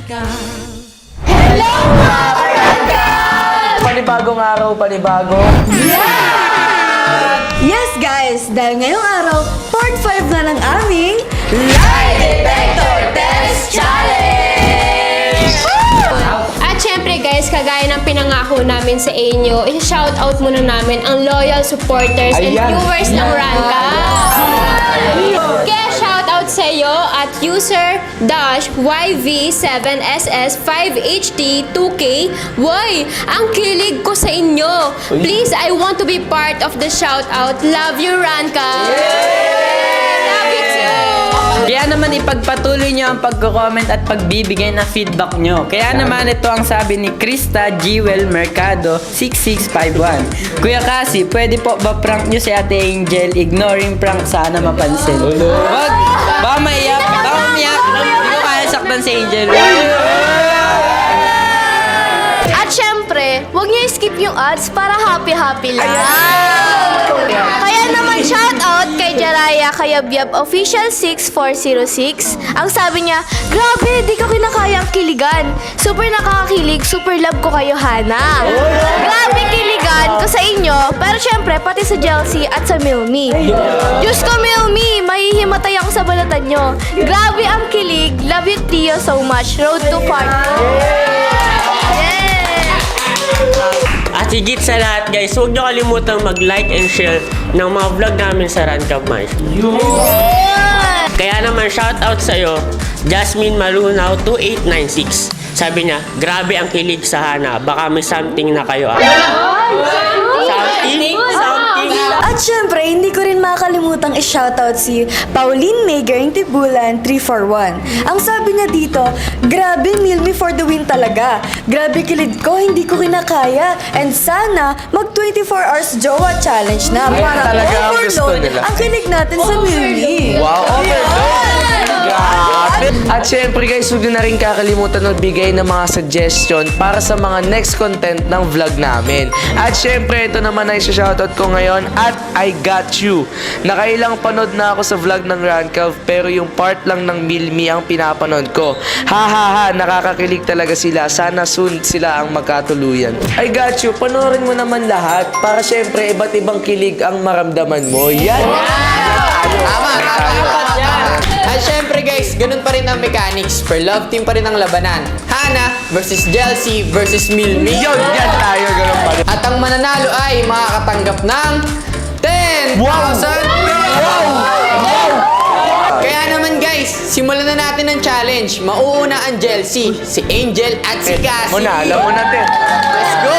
Hello mga Rancal! Panibagong araw, panibago. Yes guys, dahil ngayong araw, part 5 na ng aming Lie Detector Test Challenge! At syempre guys, kagaya ng pinangako namin sa inyo, i-shoutout muna namin ang loyal supporters and viewers ng Rancal. Kaya shoutout sa iyo at user YV7SS5HD2K. Woy, ang kilig ko sa inyo. Please, I want to be part of the shoutout. Love you, Rancal. Love you too. Kaya naman ipagpatuloy nyo ang pagko-comment at pagbibigay ng feedback nyo. Kaya naman ito ang sabi ni Krista Jewel Mercado 6651. Kuya Kasi, pwede po ba prank nyo si Ate Angel? Ignoring prank, sana mapansin. Wag! Baka maiyak! Baka umiyak! Hindi ko kaya saktan si Angel. At syempre, huwag niyo i-skip yung ads para happy-happy lang. Kaya naman shoutout kay Jaraya Kayabyab Official 6406. Ang sabi niya, grabe, di ko kinakaya ang kiligan. Super nakakakilig, super love ko kayo, Hana. Grabe kiligan ko sa inyo, pero syempre, pati sa Chelsea at sa Milmi. Diyos ko, Milmi, mahihimatay ako sa balatan nyo. Grabe ang kilig, love you Tio so much. Road to Party. At higit sa lahat guys, huwag nyo kalimutang mag-like and share ng mga vlog namin sa Rancal Mais. Kaya naman shoutout sa'yo, Jasmine Malunaw 2896. Sabi niya, grabe ang kilig sa Hana, baka may something na kayo. Something? At syempre, hindi ko rin makakalimutang i-shoutout si Pauline Maygaring Tibulan 341. Ang sabi niya dito, grabe Milmi for the win talaga. Grabe kilid ko, hindi ko kinakaya. And sana, mag 24 hours jowa challenge na para talaga ang gusto overload nila. ang kilig natin sa Milmi. Wow, At syempre guys, huwag nyo na rin kakalimutan magbigay ng mga suggestion para sa mga next content ng vlog namin. At syempre, ito naman ay shoutout ko ngayon at I Got You. Nakailang panood na ako sa vlog ng Rancal pero yung part lang ng Milmi ang pinapanood ko. Ha ha ha, nakakakilig talaga sila. Sana soon sila ang magkatuluyan. I Got You, panoorin mo naman lahat para syempre iba't ibang kilig ang maramdaman mo. Yan! Tama. At syempre guys, ganun pa rin ang mechanics. Per love team pa rin ang labanan. Hana versus Chelsea versus Milmi. Yan tayo, ganun pa rin. At ang mananalo ay makakatanggap ng 10,000 Kaya naman guys, simulan na natin ang challenge. Mauuna ang Chelsea, si Angel at si Cassie. Muna, alam mo natin. Let's go!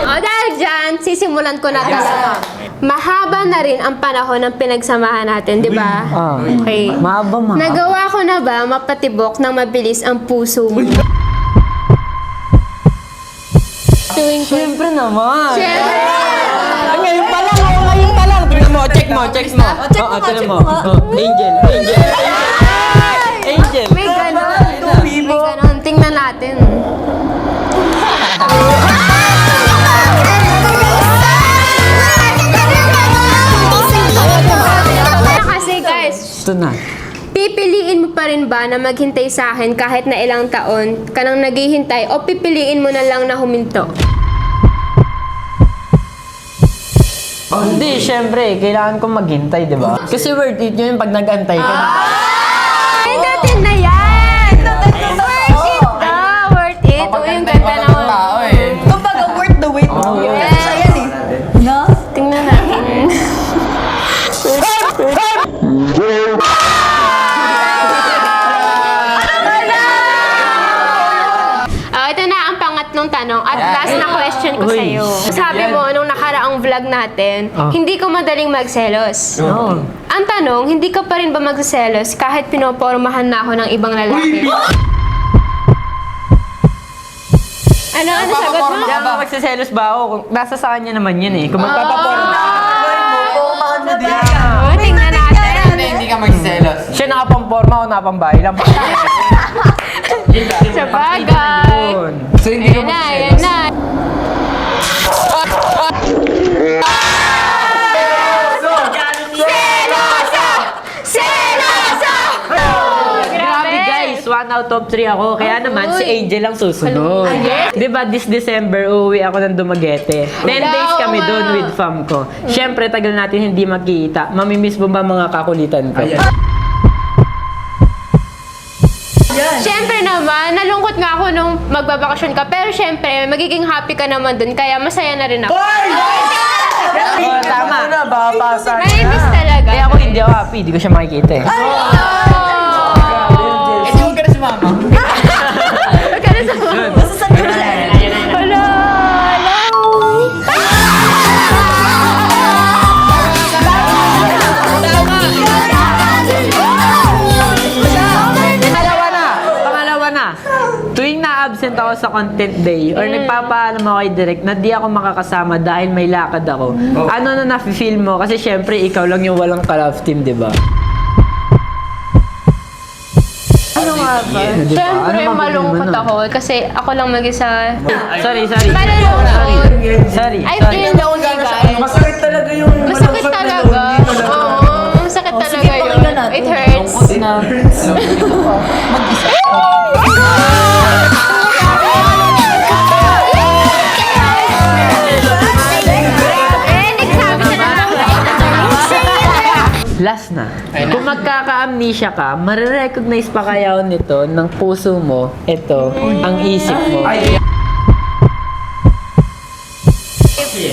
O dahil dyan, sisimulan ko na talaga. Mahaba na rin ang panahon ng pinagsamahan natin, di ba? Okay. Mahaba. Nagawa ko na ba mapatibok ng mabilis ang puso mo? Siyempre naman. Siyempre! Ngayon pa lang. Tingnan mo, check mo. Tingnan mo. Angel. May ganon. Tingnan natin. Kasi guys, Ito na. pipiliin mo pa rin ba na maghintay sa akin kahit na ilang taon ka nang naghihintay o pipiliin mo na lang na huminto? Hindi, syempre, kailangan kong maghintay, di ba? Kasi worth it yun pag nag-antay ka. Ay, natin na yan! Worth it daw! Worth it! O, yung ganda naman. Kumbaga, worth the wait. Yes. Ayan eh. No? Tingnan natin. Ito na ang pangatlong tanong at last na question ko sa'yo. Sabi mo, nung nakaraang vlog natin, hindi ko madaling magselos. Ang tanong, hindi ka pa rin ba magselos kahit pinopormahan na ako ng ibang lalaki? Ano sagot mo? Hindi ako magsiselos ba ako? Kung nasa sa kanya naman yun eh. Kung magpapaporma. Tingnan natin. Hindi ka magsiselos. Siya nakapamporma o nakapambahay lang. Sa bagay. So hindi Ayan na, ayan na. Grabe guys, 1 out of 3 ako. Kaya naman, si Angel ang susunod. Di ba, this December, uuwi ako ng Dumaguete. 10 days kami doon with fam ko. Siyempre, tagal natin hindi magkita. Mamimiss mo ba mga kakulitan ko? Siyempre naman, nalungkot nga ako nung magbabakasyon ka. Pero siyempre, magiging happy ka naman dun. Kaya masaya na rin ako. Oh, tama. Nai-miss talaga. Kaya ako hindi ako happy. Hindi ko siya makikita eh. Huwag ka na si mama. Huwag ka na sa mga. Wala. Pangalawa na. Tuwing na-absent ako sa content day or nagpapaalam ako kay Direk na di ako makakasama dahil may lakad ako. Ano na na-feel mo? Kasi syempre ikaw lang yung walang ka-love team, di ba? Ano nga ba? Siyempre, Ano ba malungkot ano? ako. Kasi ako lang mag-isa. Sorry. Malulungkot. Sorry. I feel lonely, guys. Masakit talaga yung Masakit talaga. Oo, masakit talaga yun. It hurts. Last na. Kung magkaka-amnesia ka, marirecognize pa kaya nito ng puso mo, ito, ang isip mo.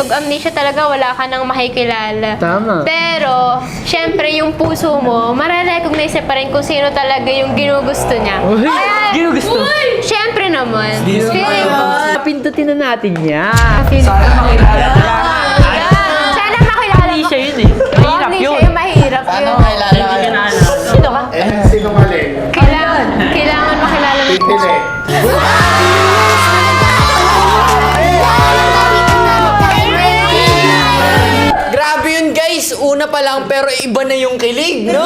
Pag amnesia talaga, wala ka nang makikilala. Tama. Pero, syempre, yung puso mo, marirecognize pa rin kung sino talaga yung ginugusto niya. Uy, ginugusto. Syempre naman. Feeling ko. Pindutin na natin yan. Sana makilala. Sana makilala mo. Amnesia yun eh. Mahirap Amnesia yun. yung mahirap yun. Sino ka? Kailangan makilala mo. Grabe yun guys, una pa lang pero iba na yung kilig, no?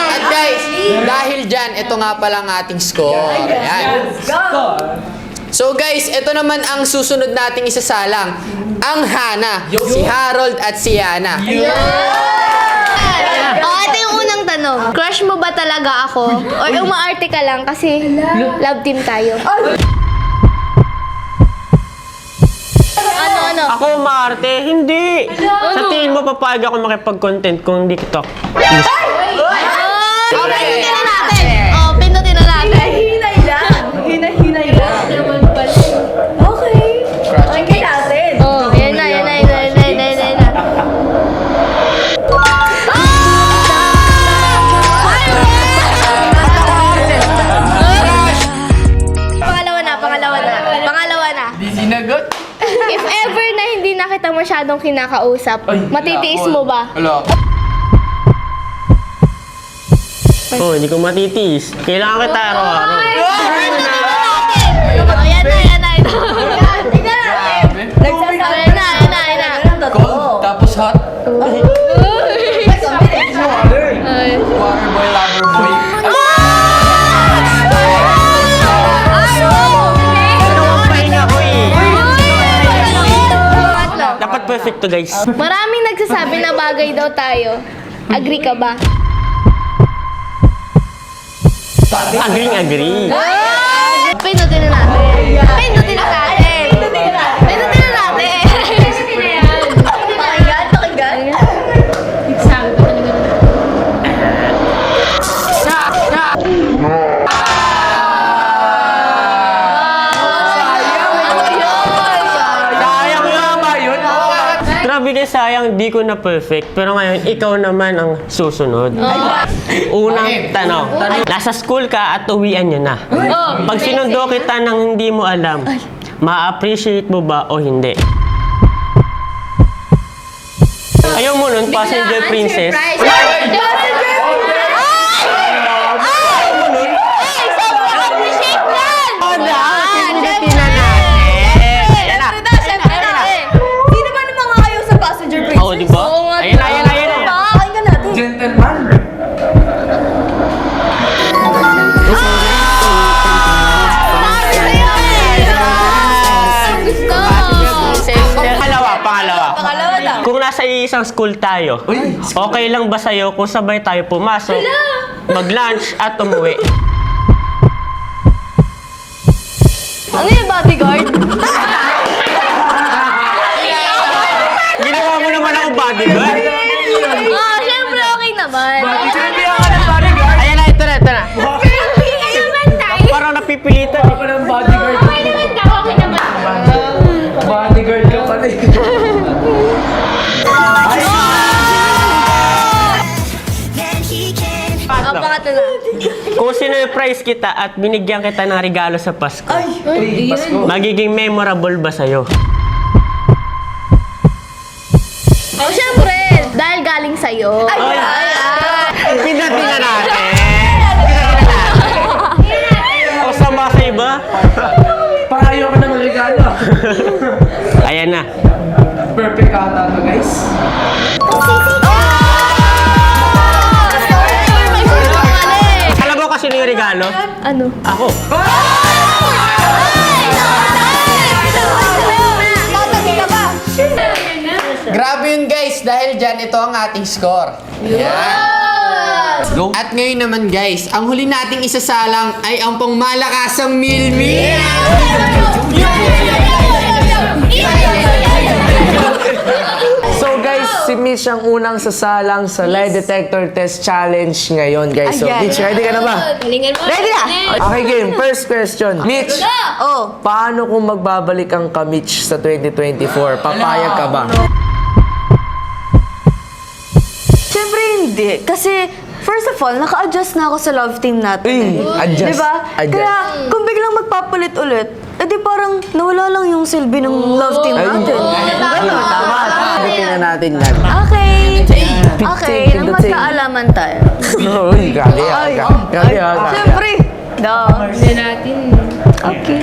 At guys, dahil dyan, ito nga pala ang ating score. Ayan. So guys, ito naman ang susunod nating isasalang. Ang Hana, si Harold at si Yana. Ito yung unang tanong. Crush mo ba talaga ako? Or umaarte ka lang kasi love team tayo? Ano? Ako maarte? Hindi. Sa tingin mo, papayag ako makipag-content kung hindi kita. Pindutin na natin. Pindutin na natin. Hinay lang. Hinay lang. Okay. Okay natin. Yan na. Pangalawa na. Sinagot? If ever na hindi na kita masyadong kinakausap, matitiis mo ba? Wala. Oh, hindi ko matitiis. Kailangan kita araw-araw. Yan na. Cold, tapos hot. Water boy, lover boy. Pahinga ko eh. Dapat perfect to guys. Maraming nagsasabi na bagay daw tayo. Agree ka ba? Agree. Pindutin na natin. Pakinggan. Sayang nga ba yun? Grabe guys, sayang di ko na perfect. Pero ngayon, ikaw naman ang susunod. Unang tanong. Nasa school ka at uwian nyo na. Pag sinundo kita nang hindi mo alam, ma-appreciate mo ba o hindi? Ayaw mo nun, passenger princess. Sino ba naman nga kayo sa passenger princess? Oo, di ba? Ayan na. Pakinggan natin. Gentleman. Pangalawa. Kung nasa isang school tayo, okay lang ba sa'yo kung sabay tayo pumasok, mag-lunch at umuwi? sinurprise kita at binigyan kita ng regalo sa Pasko. Magiging memorable ba sa'yo? Oh, syempre, dahil galing sa'yo. Pinati na natin. O sama sa iba? Pahayo ka ng regalo. Ayan na. Perfect ata to, guys. Alam mo kasi yung regalo? Ano? Ako. Grabe yun guys, dahil dyan ito ang ating score. Yan. At ngayon naman guys, ang huli nating isasalang ay ang pangmalakasang Milmi. So guys, si Mitch ang unang sasalang sa lie detector test challenge ngayon, guys. So Ayan. Mitch, ready ka na ba? Galingan mo. Ready na? Okay, game. First question. Mitch, Oh, paano kung magbabalik ang ka-Mitch sa 2024? Papayag ka ba? syempre hindi. Kasi, first of all, naka-adjust na ako sa love team natin. Adjust. Diba? Adjust. Kaya, kung biglang magpapalit ulit, edi parang nawala lang yung silbi ng love team natin. Tama. Sagutin na natin yan. Okay. Okay, Pindutin, nang pindutin. magkaalaman tayo. Uy, grabe ah. Grabe ah. Siyempre. Hindi natin. Okay.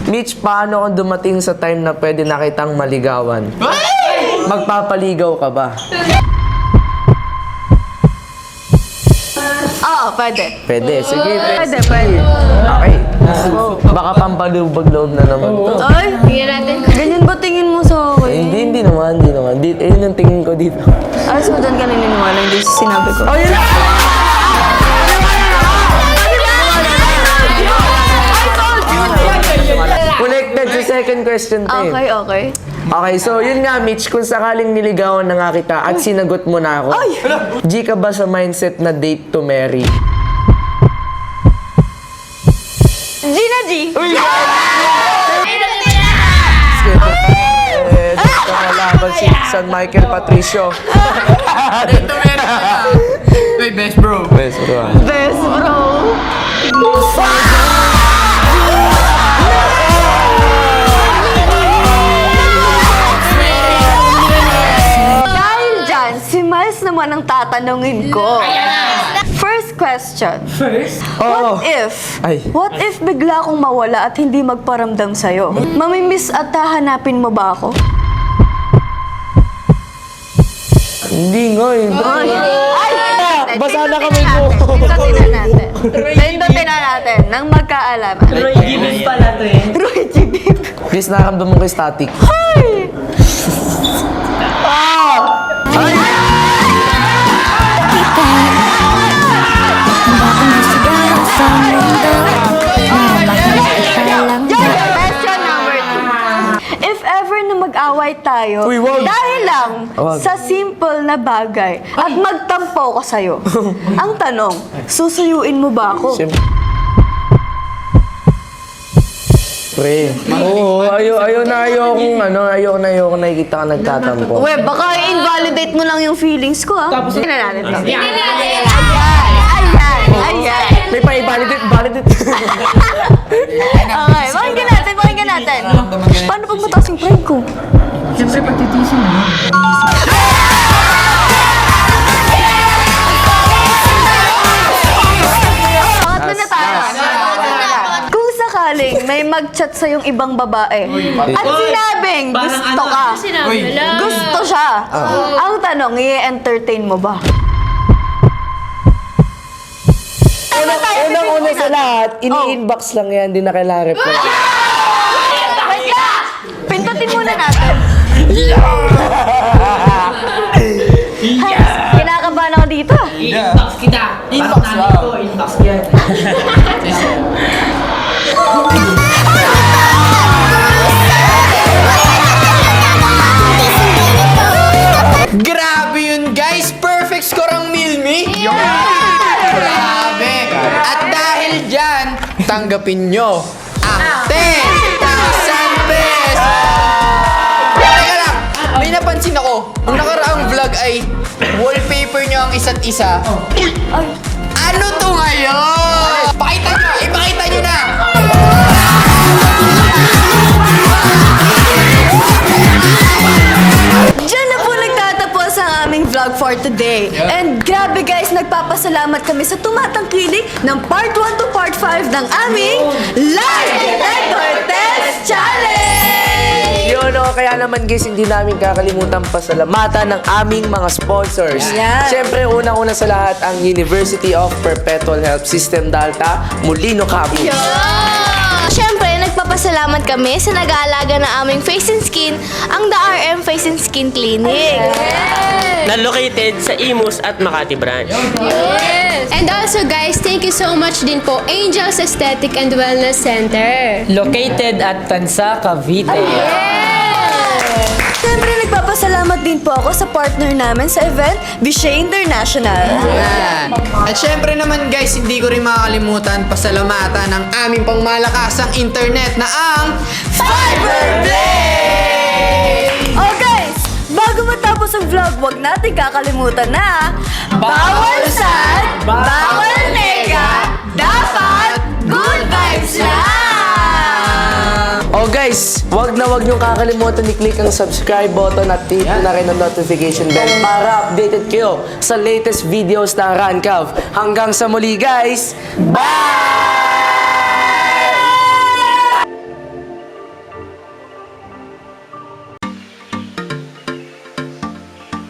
Mitch, paano kung dumating sa time na pwede na kitang maligawan? Magpapaligaw ka ba? Oo, pwede. Pwede. Sige. Pwede, pwede. Okay. Baka pampalubag loob na naman to. Ay, Tingnan natin. ganyan ba tingin mo sa akin? Hindi naman. Ayun ang tingin ko dito. Ay, so dyan ka naniniwala, hindi sa sinabi ko. Oh, yun! Connected sa second question to eh. Okay, okay. Okay, so yun nga Mitch, kung sakaling niligawan na nga kita at sinagot mo na ako, G ka ba sa mindset na date to marry? Gina G! Dito malaban si San Michael Patricio. Hey, best bro. Best bro. Best bro! Dahil dyan, si Miles naman ang tatanungin ko. First question. Oo. What if bigla akong mawala at hindi magparamdam sa'yo? Mamimiss at hahanapin mo ba ako? Hindi nga eh. Basa na kamay ko. Pindutin na natin. Pindutin na natin nang magkaalaman. Roy Gibbs pala to eh. Roy Jibib. Please, nakaramdam mo kay static. Ay! Question number 2. If ever na mag-away tayo, Uy, wag. dahil lang Wag. sa simple na bagay at magtampo ko sa'yo, ang tanong, susuyuin mo ba ako? Pre. Oo, ayaw na nakikita ka nagtatampo. Uwe, baka invalidate mo lang yung feelings ko, ha? Tapos, tingnan natin to. Ayan! May validate. Okay, pakinggan natin. Paano pag mataas yung pride ko? Siyempre, pagtitisin mo. Pangatlo na tayo. Kung sakaling may mag-chat sa yung ibang babae at sinabing gusto ka, gusto siya, ang tanong, i-entertain mo ba? Unang-una sa lahat, ini-inbox lang yan, hindi na kailangan reply. Pindutin muna natin. Kinakabahan ako dito. Inbox kita. Inbox lang. Inbox yan. Grabe yun guys! Perfect score ang Milmi! Grabe! At dahil dyan, tanggapin nyo ang 10,000 pesos! Teka lang! may napansin ako. Ang nakaraang vlog ay wallpaper nyo ang isa't isa. Ano to ngayon? Ipakita nyo na! Diyan na po nagtatapos ang aming vlog for today. And grabe guys, nagpapasalamat kami sa tumatangkilik ng part 1 to part 5 ng aming Live Detector Test Challenge! Yun o, kaya naman guys, hindi namin kakalimutan pasalamatan ng aming mga sponsors. Yan. Siyempre, unang-una sa lahat, ang University of Perpetual Health System Dalta, Molino Campus. Siyempre, nagpapasalamat kami sa nag-aalaga ng aming face and skin, ang The RM Face and Skin Clinic. Na located sa Imus at Makati branch. And also guys, thank you so much din po Angels Aesthetic and Wellness Center. Located at Tansa, Cavite. Siyempre, nagpapasalamat din po ako sa partner namin sa event, Vishay International. Yan. At syempre naman guys, hindi ko rin makakalimutan pasalamatan ng aming pangmalakasang internet na ang Fiberblade! Oh guys, bago matapos ang vlog, huwag natin kakalimutan na bawal sad, bawal nega, dapat good vibes lang! Oh guys, wag niyong kakalimutan i-click ang subscribe button at hit na rin ang notification bell para updated kayo sa latest videos ng Rancav. Hanggang sa muli guys, bye!